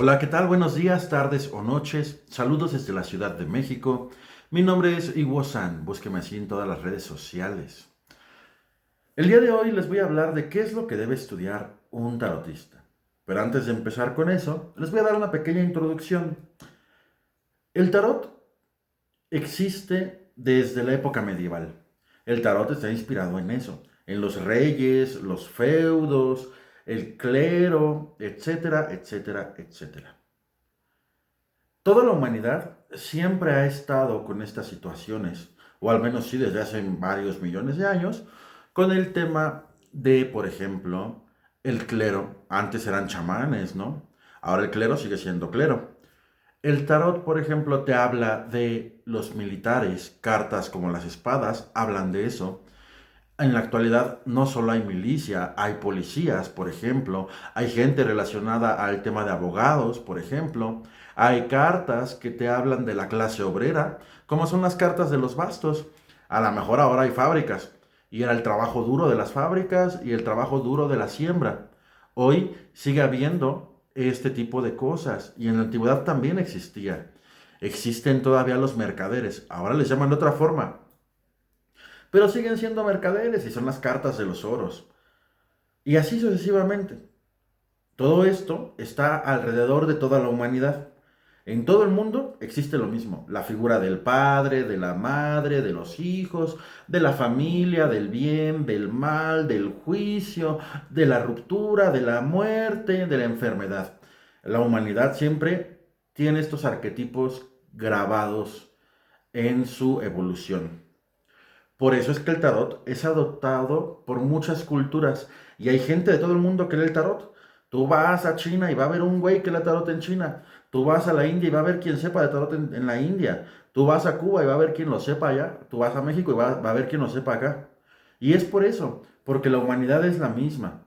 Hola, ¿qué tal? Buenos días, tardes o noches. Saludos desde la Ciudad de México. Mi nombre es Iwo San. Búsqueme así en todas las redes sociales. El día de hoy les voy a hablar de qué es lo que debe estudiar un tarotista. Pero antes de empezar con eso, les voy a dar una pequeña introducción. El tarot existe desde la época medieval. El tarot está inspirado en eso, en los reyes, los feudos, el clero, etcétera, etcétera, etcétera. Toda la humanidad siempre ha estado con estas situaciones, o al menos sí desde hace varios millones de años, con el tema de, por ejemplo, el clero. Antes eran chamanes, ¿no? Ahora el clero sigue siendo clero. El tarot, por ejemplo, te habla de los militares, cartas como las espadas hablan de eso. En la actualidad no solo hay milicia, hay policías, por ejemplo, hay gente relacionada al tema de abogados, por ejemplo, hay cartas que te hablan de la clase obrera, como son las cartas de los bastos. A lo mejor ahora hay fábricas, y era el trabajo duro de las fábricas y el trabajo duro de la siembra. Hoy sigue habiendo este tipo de cosas, y en la antigüedad también existía. Existen todavía los mercaderes, ahora les llaman de otra forma, pero siguen siendo mercaderes y son las cartas de los oros. Y así sucesivamente. Todo esto está alrededor de toda la humanidad. En todo el mundo existe lo mismo, la figura del padre, de la madre, de los hijos, de la familia, del bien, del mal, del juicio, de la ruptura, de la muerte, de la enfermedad. La humanidad siempre tiene estos arquetipos grabados en su evolución. Por eso es que el tarot es adoptado por muchas culturas y hay gente de todo el mundo que lee el tarot. Tú vas a China y va a haber un güey que lee tarot en China. Tú vas a la India y va a haber quien sepa de tarot en la India. Tú vas a Cuba y va a haber quien lo sepa allá. Tú vas a México y va a haber quien lo sepa acá. Y es por eso, porque la humanidad es la misma.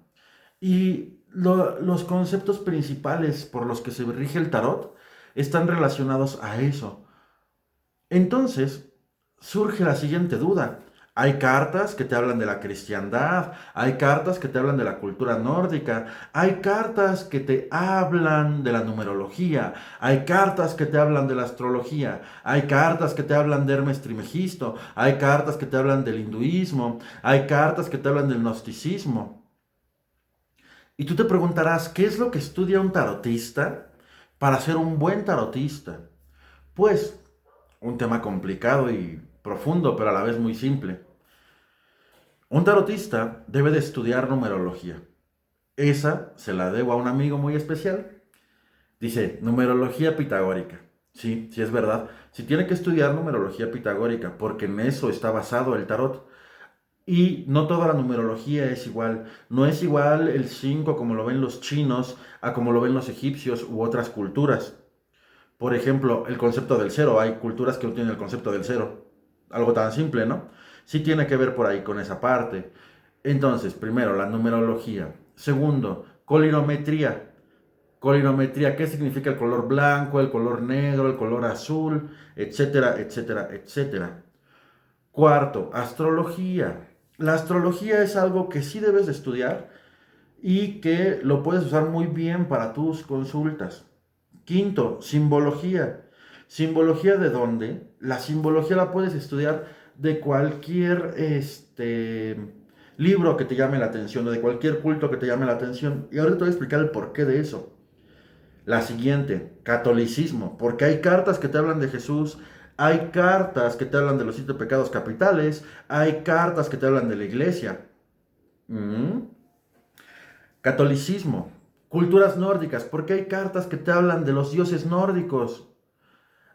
Y los conceptos principales por los que se rige el tarot están relacionados a eso. Entonces, surge la siguiente duda. Hay cartas que te hablan de la cristiandad, hay cartas que te hablan de la cultura nórdica, hay cartas que te hablan de la numerología, hay cartas que te hablan de la astrología, hay cartas que te hablan de Hermes Trismegisto, hay cartas que te hablan del hinduismo, hay cartas que te hablan del gnosticismo. Y tú te preguntarás, ¿qué es lo que estudia un tarotista para ser un buen tarotista? Pues un tema complicado y profundo, pero a la vez muy simple. Un tarotista debe de estudiar numerología. Esa se la debo a un amigo muy especial. Dice, numerología pitagórica. Sí, sí es verdad. Sí tiene que estudiar numerología pitagórica, porque en eso está basado el tarot. Y no toda la numerología es igual. No es igual el 5 como lo ven los chinos a como lo ven los egipcios u otras culturas. Por ejemplo, el concepto del cero. Hay culturas que no tienen el concepto del cero. Algo tan simple, ¿no? Sí tiene que ver por ahí con esa parte. Entonces, primero, la numerología. Segundo, colinometría. Colinometría, ¿qué significa el color blanco, el color negro, el color azul, etcétera, etcétera, etcétera? Cuarto, astrología. La astrología es algo que sí debes de estudiar y que lo puedes usar muy bien para tus consultas. Quinto, simbología. ¿Simbología de dónde? La simbología la puedes estudiar de cualquier libro que te llame la atención o de cualquier culto que te llame la atención. Y ahorita te voy a explicar el porqué de eso. La siguiente, catolicismo, porque hay cartas que te hablan de Jesús, hay cartas que te hablan de los 7 pecados capitales, hay cartas que te hablan de la iglesia. Mm. Catolicismo, culturas nórdicas, porque hay cartas que te hablan de los dioses nórdicos.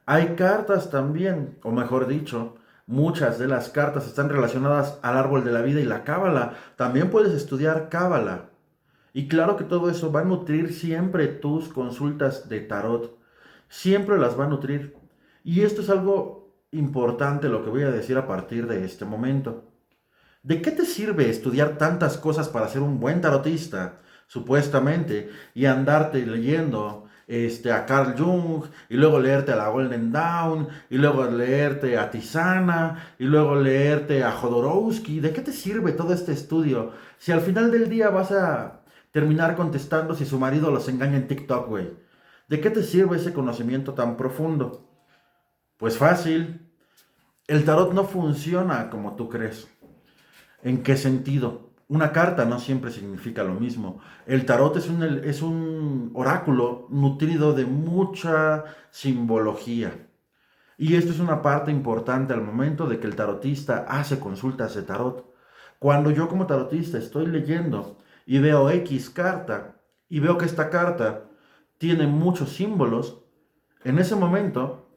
Hay cartas también, o mejor dicho, muchas de las cartas están relacionadas al árbol de la vida y la cábala. También puedes estudiar cábala. Y claro que todo eso va a nutrir siempre tus consultas de tarot. Siempre las va a nutrir. Y esto es algo importante lo que voy a decir a partir de este momento. ¿De qué te sirve estudiar tantas cosas para ser un buen tarotista, supuestamente, y andarte leyendo a Carl Jung, y luego leerte a la Golden Dawn, y luego leerte a Tisana, y luego leerte a Jodorowsky? ¿De qué te sirve todo este estudio si al final del día vas a terminar contestando si su marido los engaña en TikTok, güey? ¿De qué te sirve ese conocimiento tan profundo? Pues fácil, el tarot no funciona como tú crees. ¿En qué sentido? Una carta no siempre significa lo mismo. El tarot es un oráculo nutrido de mucha simbología. Y esto es una parte importante al momento de que el tarotista hace consultas de tarot. Cuando yo como tarotista estoy leyendo y veo X carta y veo que esta carta tiene muchos símbolos, en ese momento,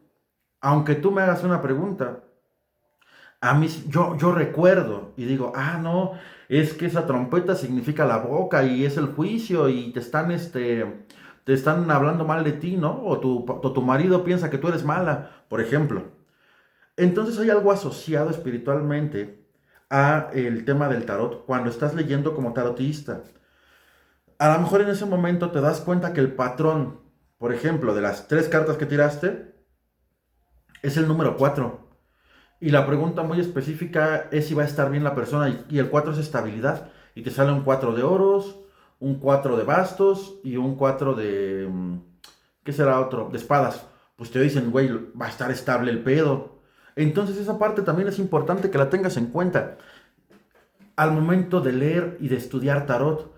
aunque tú me hagas una pregunta, a mí, yo recuerdo y digo, ah, no, es que esa trompeta significa la boca y es el juicio y te están hablando mal de ti, ¿no? O tu marido piensa que tú eres mala, por ejemplo. Entonces hay algo asociado espiritualmente a el tema del tarot cuando estás leyendo como tarotista. A lo mejor en ese momento te das cuenta que el patrón, por ejemplo, de las 3 cartas que tiraste, es el número 4. Y la pregunta muy específica es si va a estar bien la persona. Y el 4 es estabilidad. Y te sale un 4 de oros, un 4 de bastos y un 4 de... ¿Qué será otro? De espadas. Pues te dicen, güey, va a estar estable el pedo. Entonces esa parte también es importante que la tengas en cuenta al momento de leer y de estudiar tarot.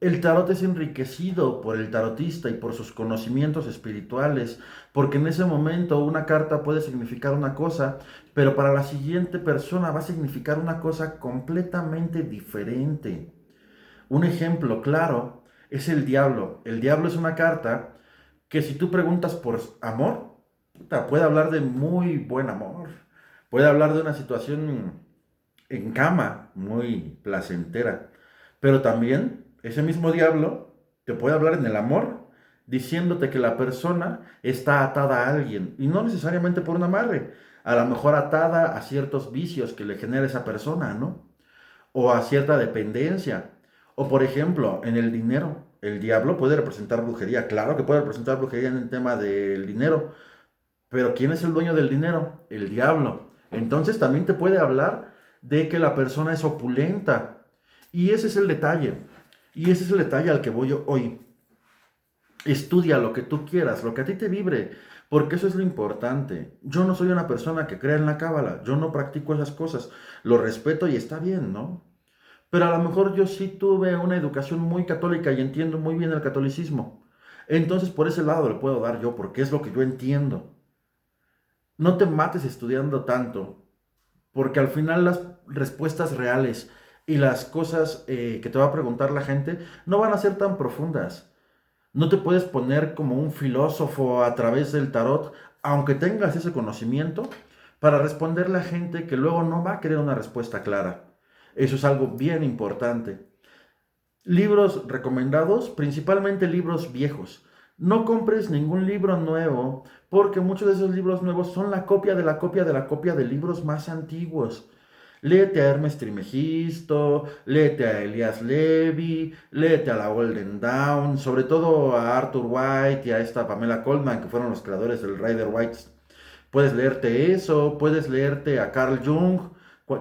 El tarot es enriquecido por el tarotista y por sus conocimientos espirituales, porque en ese momento una carta puede significar una cosa, pero para la siguiente persona va a significar una cosa completamente diferente. Un ejemplo claro es el diablo. El diablo es una carta que si tú preguntas por amor, puta, puede hablar de muy buen amor, puede hablar de una situación en cama muy placentera, pero también ese mismo diablo te puede hablar en el amor, diciéndote que la persona está atada a alguien, y no necesariamente por un amarre, a lo mejor atada a ciertos vicios que le genera esa persona, ¿no? O a cierta dependencia. O por ejemplo, en el dinero, el diablo puede representar brujería. Claro que puede representar brujería en el tema del dinero, pero ¿quién es el dueño del dinero? El diablo. Entonces también te puede hablar de que la persona es opulenta. Y ese es el detalle. Y ese es el detalle al que voy hoy. Estudia lo que tú quieras, lo que a ti te vibre, porque eso es lo importante. Yo no soy una persona que crea en la cábala, yo no practico esas cosas. Lo respeto y está bien, ¿no? Pero a lo mejor yo sí tuve una educación muy católica y entiendo muy bien el catolicismo. Entonces por ese lado le puedo dar yo, porque es lo que yo entiendo. No te mates estudiando tanto, porque al final las respuestas reales y las cosas que te va a preguntar la gente no van a ser tan profundas. No te puedes poner como un filósofo a través del tarot, aunque tengas ese conocimiento, para responderle a gente que luego no va a querer una respuesta clara. Eso es algo bien importante. Libros recomendados, principalmente libros viejos. No compres ningún libro nuevo, porque muchos de esos libros nuevos son la copia de la copia de la copia de libros más antiguos. Léete a Hermes Trismegisto, léete a Elias Levy, léete a la Golden Dawn, sobre todo a Arthur White y a esta Pamela Goldman, que fueron los creadores del Rider White. Puedes leerte eso, puedes leerte a Carl Jung,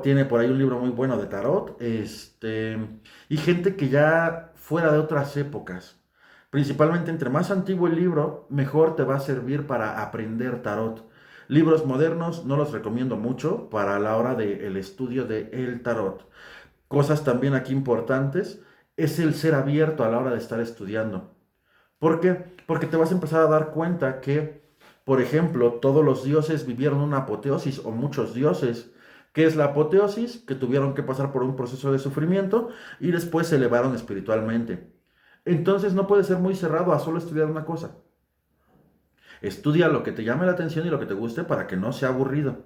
tiene por ahí un libro muy bueno de tarot, y gente que ya fuera de otras épocas. Principalmente entre más antiguo el libro, mejor te va a servir para aprender tarot. Libros modernos no los recomiendo mucho para la hora del estudio del tarot. Cosas también aquí importantes es el ser abierto a la hora de estar estudiando. ¿Por qué? Porque te vas a empezar a dar cuenta que, por ejemplo, todos los dioses vivieron una apoteosis o muchos dioses. ¿Qué es la apoteosis? Que tuvieron que pasar por un proceso de sufrimiento y después se elevaron espiritualmente. Entonces no puedes ser muy cerrado a solo estudiar una cosa. Estudia lo que te llame la atención y lo que te guste para que no sea aburrido.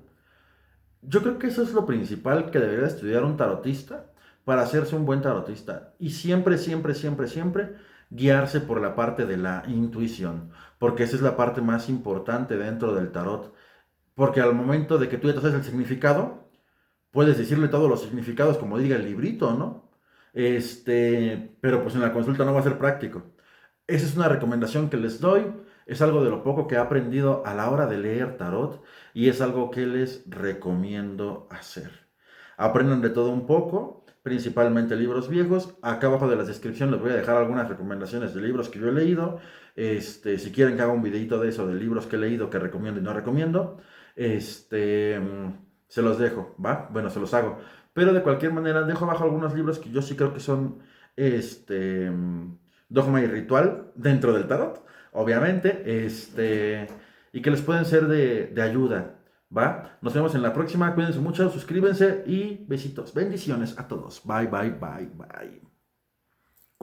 Yo creo que eso es lo principal que debería estudiar un tarotista para hacerse un buen tarotista. Y siempre, siempre, siempre, siempre guiarse por la parte de la intuición, porque esa es la parte más importante dentro del tarot. Porque al momento de que tú ya te sabes el significado, puedes decirle todos los significados como diga el librito, ¿no? Pero pues en la consulta no va a ser práctico. Esa es una recomendación que les doy. Es algo de lo poco que he aprendido a la hora de leer tarot y es algo que les recomiendo hacer. Aprendan de todo un poco, principalmente libros viejos. Acá abajo de la descripción les voy a dejar algunas recomendaciones de libros que yo he leído. Si quieren que haga un videito de eso, de libros que he leído, que recomiendo y no recomiendo, se los dejo, ¿va? Bueno, se los hago. Pero de cualquier manera, dejo abajo algunos libros que yo sí creo que son, dogma y ritual dentro del tarot, obviamente, y que les pueden ser de ayuda, ¿va? Nos vemos en la próxima, cuídense mucho, suscríbanse y besitos, bendiciones a todos. Bye, bye, bye, bye.